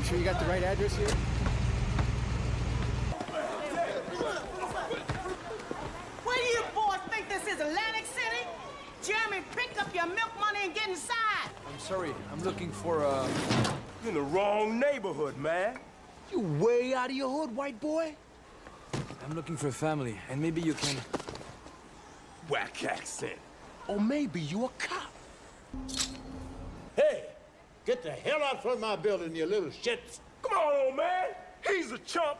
Sure you got the right address here? Where do you boys think this is, Atlantic City? Jeremy, pick up your milk money and get inside. I'm sorry, I'm looking for, You're in the wrong neighborhood, man. You way out of your hood, white boy? I'm looking for a family, and maybe you can... Whack accent. Or maybe you a cop. Hey, get the hell out from my building, you little shits. Come on, old man. He's a chump.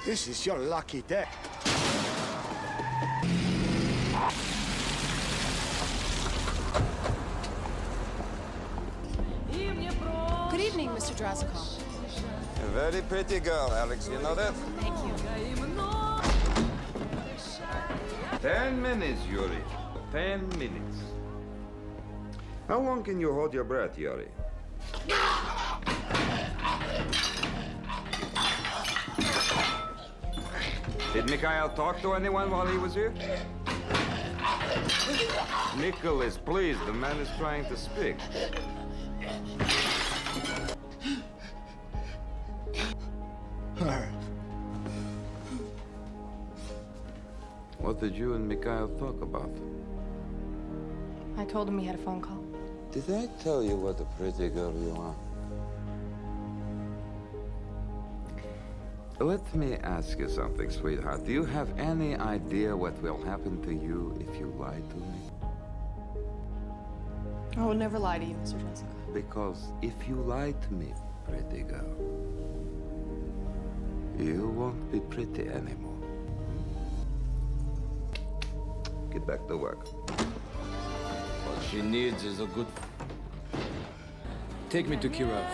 This is your lucky day. Good evening, Mr. Drazikov. A very pretty girl, Alex. You know that? Thank you. 10 minutes, Yuri. 10 minutes. How long can you hold your breath, Yuri? Did Mikhail talk to anyone while he was here? Nicholas, please, the man is trying to speak. What did you and Mikhail talk about? I told him he had a phone call. Did I tell you what a pretty girl you are? Let me ask you something, sweetheart. Do you have any idea what will happen to you if you lie to me? I will never lie to you, Mr. Drazikov. Because if you lie to me, pretty girl, you won't be pretty anymore. Get back to work. What she needs is a good... Take me to Kirov.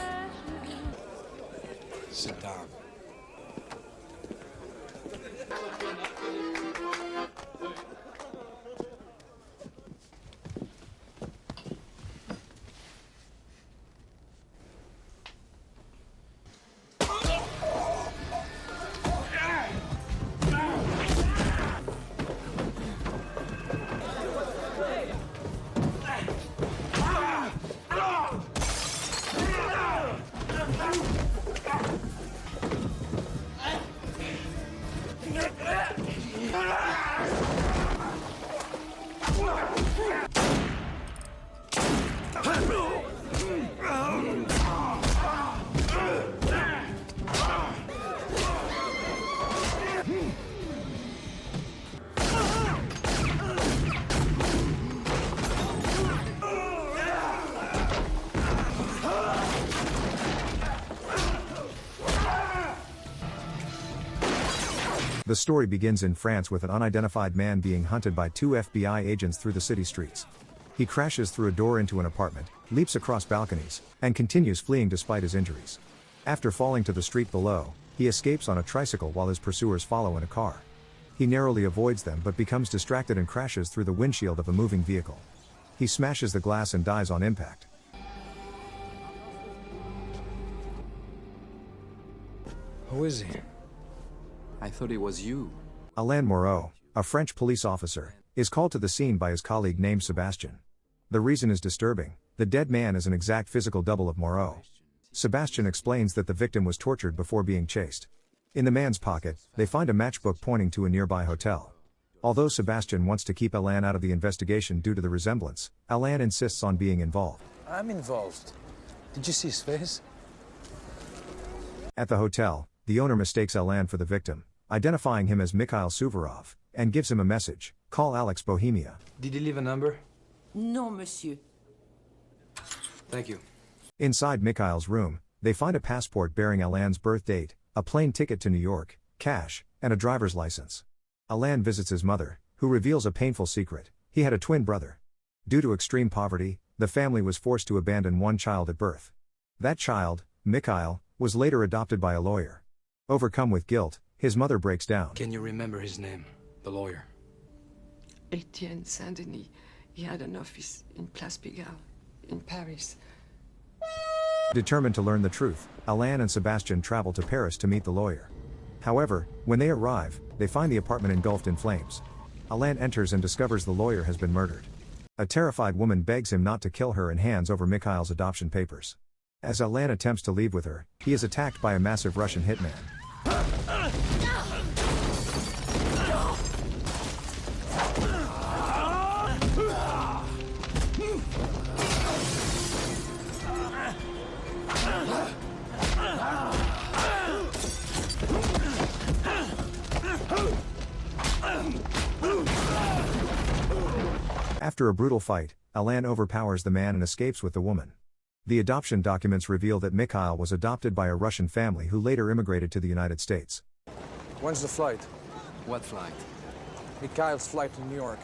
Sit down. The story begins in France with an unidentified man being hunted by 2 FBI agents through the city streets. He crashes through a door into an apartment, leaps across balconies, and continues fleeing despite his injuries. After falling to the street below, he escapes on a tricycle while his pursuers follow in a car. He narrowly avoids them but becomes distracted and crashes through the windshield of a moving vehicle. He smashes the glass and dies on impact. Who is he? I thought it was you. Alain Moreau, a French police officer, is called to the scene by his colleague named Sebastian. The reason is disturbing: the dead man is an exact physical double of Moreau. Sebastian explains that the victim was tortured before being chased. In the man's pocket, they find a matchbook pointing to a nearby hotel. Although Sebastian wants to keep Alain out of the investigation due to the resemblance, Alain insists on being involved. I'm involved. Did you see his face? At the hotel, the owner mistakes Alain for the victim, identifying him as Mikhail Suvorov, and gives him a message: call Alex Bohemia. Did he leave a number? Non, monsieur. Thank you. Inside Mikhail's room, they find a passport bearing Alain's birth date, a plane ticket to New York, cash, and a driver's license. Alain visits his mother, who reveals a painful secret: he had a twin brother. Due to extreme poverty, the family was forced to abandon one child at birth. That child, Mikhail, was later adopted by a lawyer. Overcome with guilt, his mother breaks down. Can you remember his name, the lawyer? Etienne Saint-Denis. He had an office in Place Pigalle, in Paris. Determined to learn the truth, Alain and Sebastian travel to Paris to meet the lawyer. However, when they arrive, they find the apartment engulfed in flames. Alain enters and discovers the lawyer has been murdered. A terrified woman begs him not to kill her and hands over Mikhail's adoption papers. As Alain attempts to leave with her, he is attacked by a massive Russian hitman. After a brutal fight, Alain overpowers the man and escapes with the woman. The adoption documents reveal that Mikhail was adopted by a Russian family who later immigrated to the United States. When's the flight? What flight? Mikhail's flight to New York.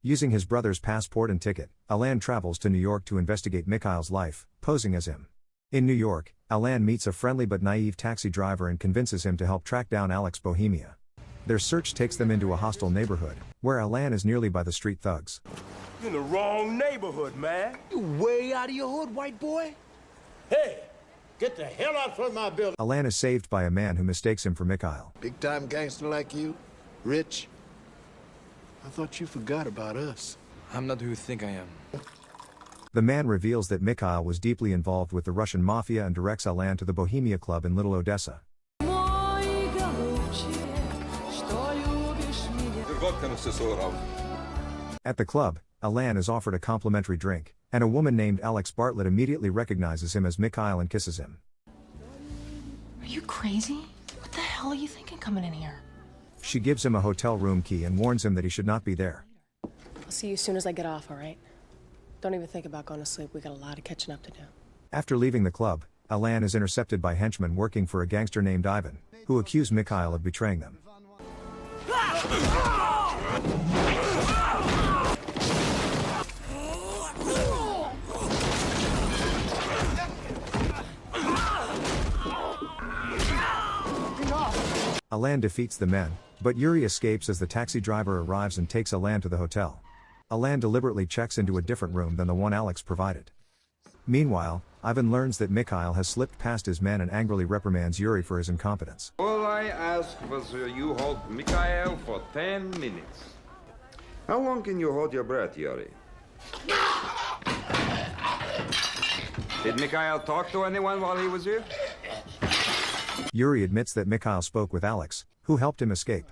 Using his brother's passport and ticket, Alain travels to New York to investigate Mikhail's life, posing as him. In New York, Alain meets a friendly but naive taxi driver and convinces him to help track down Alex Bohemia. Their search takes them into a hostile neighborhood, where Alain is nearly by the street thugs. You're in the wrong neighborhood, man. You way out of your hood, white boy? Hey, get the hell out from my building. Alain is saved by a man who mistakes him for Mikhail. Big-time gangster like you? Rich? I thought you forgot about us. I'm not who you think I am. The man reveals that Mikhail was deeply involved with the Russian Mafia and directs Alain to the Bohemia Club in Little Odessa. At the club, Alain is offered a complimentary drink, and a woman named Alex Bartlett immediately recognizes him as Mikhail and kisses him. Are you crazy? What the hell are you thinking coming in here? She gives him a hotel room key and warns him that he should not be there. I'll see you as soon as I get off, all right? Don't even think about going to sleep. We got a lot of catching up to do. After leaving the club, Alain is intercepted by henchmen working for a gangster named Ivan, who accuse Mikhail of betraying them. Alain defeats the men, but Yuri escapes as the taxi driver arrives and takes Alain to the hotel. Alain deliberately checks into a different room than the one Alex provided. Meanwhile, Ivan learns that Mikhail has slipped past his men and angrily reprimands Yuri for his incompetence. All I ask was you hold Mikhail for 10 minutes. How long can you hold your breath, Yuri? Did Mikhail talk to anyone while he was here? Yuri admits that Mikhail spoke with Alex, who helped him escape.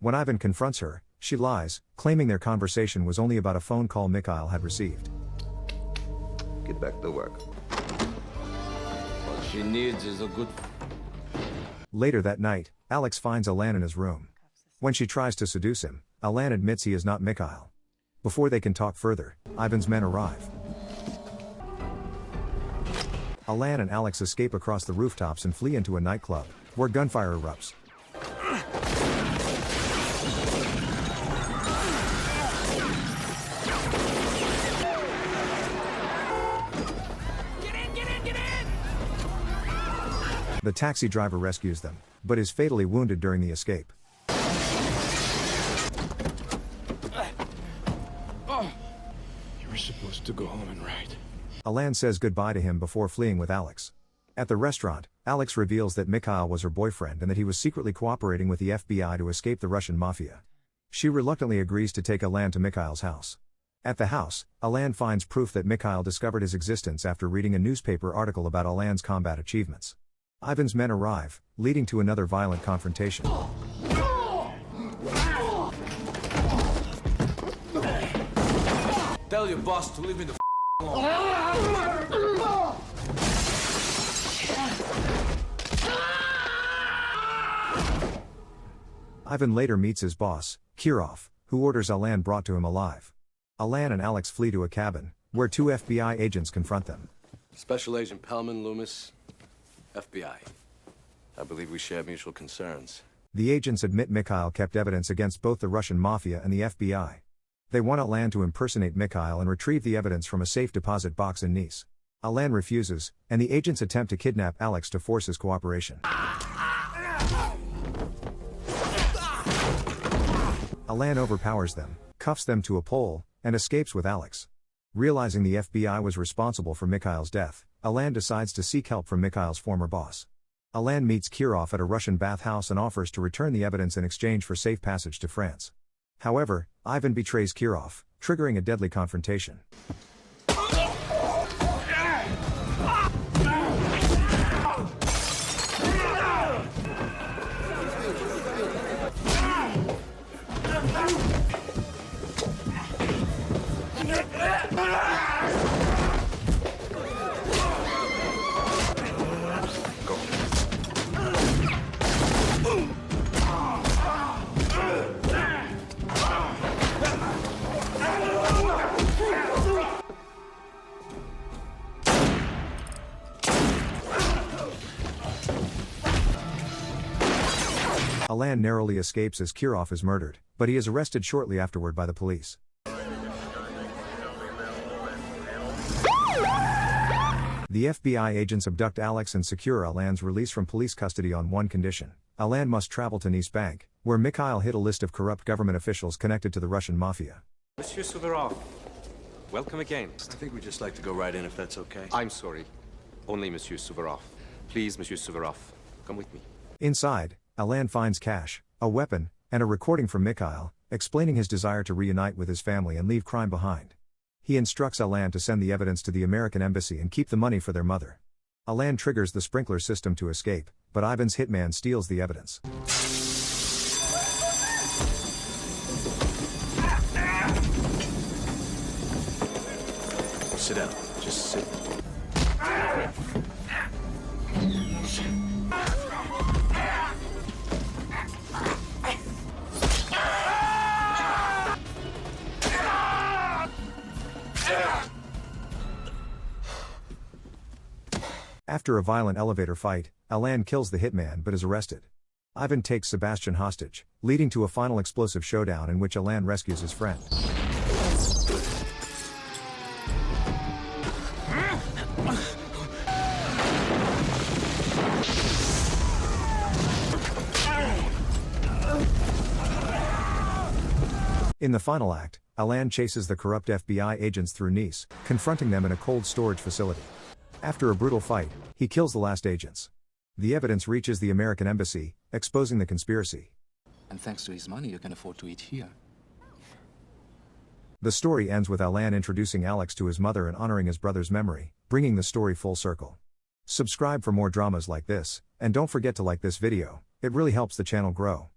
When Ivan confronts her, she lies, claiming their conversation was only about a phone call Mikhail had received. Get back to work. What she needs is a good... Later that night, Alex finds Alain in his room. When she tries to seduce him, Alain admits he is not Mikhail. Before they can talk further, Ivan's men arrive. Alain and Alex escape across the rooftops and flee into a nightclub, where gunfire erupts. The taxi driver rescues them, but is fatally wounded during the escape. You were supposed to go home and write. Alain says goodbye to him before fleeing with Alex. At the restaurant, Alex reveals that Mikhail was her boyfriend and that he was secretly cooperating with the FBI to escape the Russian Mafia. She reluctantly agrees to take Alain to Mikhail's house. At the house, Alain finds proof that Mikhail discovered his existence after reading a newspaper article about Alain's combat achievements. Ivan's men arrive, leading to another violent confrontation. Tell your boss to leave me the alone. Ivan later meets his boss, Kirov, who orders Alain brought to him alive. Alain and Alex flee to a cabin, where two FBI agents confront them. Special Agent Pellman, Loomis, FBI. I believe we share mutual concerns. The agents admit Mikhail kept evidence against both the Russian Mafia and the FBI. They want Alain to impersonate Mikhail and retrieve the evidence from a safe deposit box in Nice. Alain refuses, and the agents attempt to kidnap Alex to force his cooperation. Alain overpowers them, cuffs them to a pole, and escapes with Alex. Realizing the FBI was responsible for Mikhail's death, Alan decides to seek help from Mikhail's former boss. Alan meets Kirov at a Russian bathhouse and offers to return the evidence in exchange for safe passage to France. However, Ivan betrays Kirov, triggering a deadly confrontation. Alan narrowly escapes as Kirov is murdered, but he is arrested shortly afterward by the police. The FBI agents abduct Alex and secure Alan's release from police custody on one condition: Alan must travel to Nice Bank, where Mikhail hid a list of corrupt government officials connected to the Russian Mafia. Monsieur Suvorov, welcome again. I think we'd just like to go right in if that's okay. I'm sorry. Only Monsieur Suvorov. Please, Monsieur Suvorov, come with me. Inside, Alan finds cash, a weapon, and a recording from Mikhail, explaining his desire to reunite with his family and leave crime behind. He instructs Alan to send the evidence to the American embassy and keep the money for their mother. Alan triggers the sprinkler system to escape, but Ivan's hitman steals the evidence. Sit down. Just sit. After a violent elevator fight, Alan kills the hitman but is arrested. Ivan takes Sebastian hostage, leading to a final explosive showdown in which Alan rescues his friend. In the final act, Alan chases the corrupt FBI agents through Nice, confronting them in a cold storage facility. After a brutal fight, he kills the last agents. The evidence reaches the American embassy, exposing the conspiracy. And thanks to his money, you can afford to eat here. The story ends with Alan introducing Alex to his mother and honoring his brother's memory, bringing the story full circle. Subscribe for more dramas like this, and don't forget to like this video, it really helps the channel grow.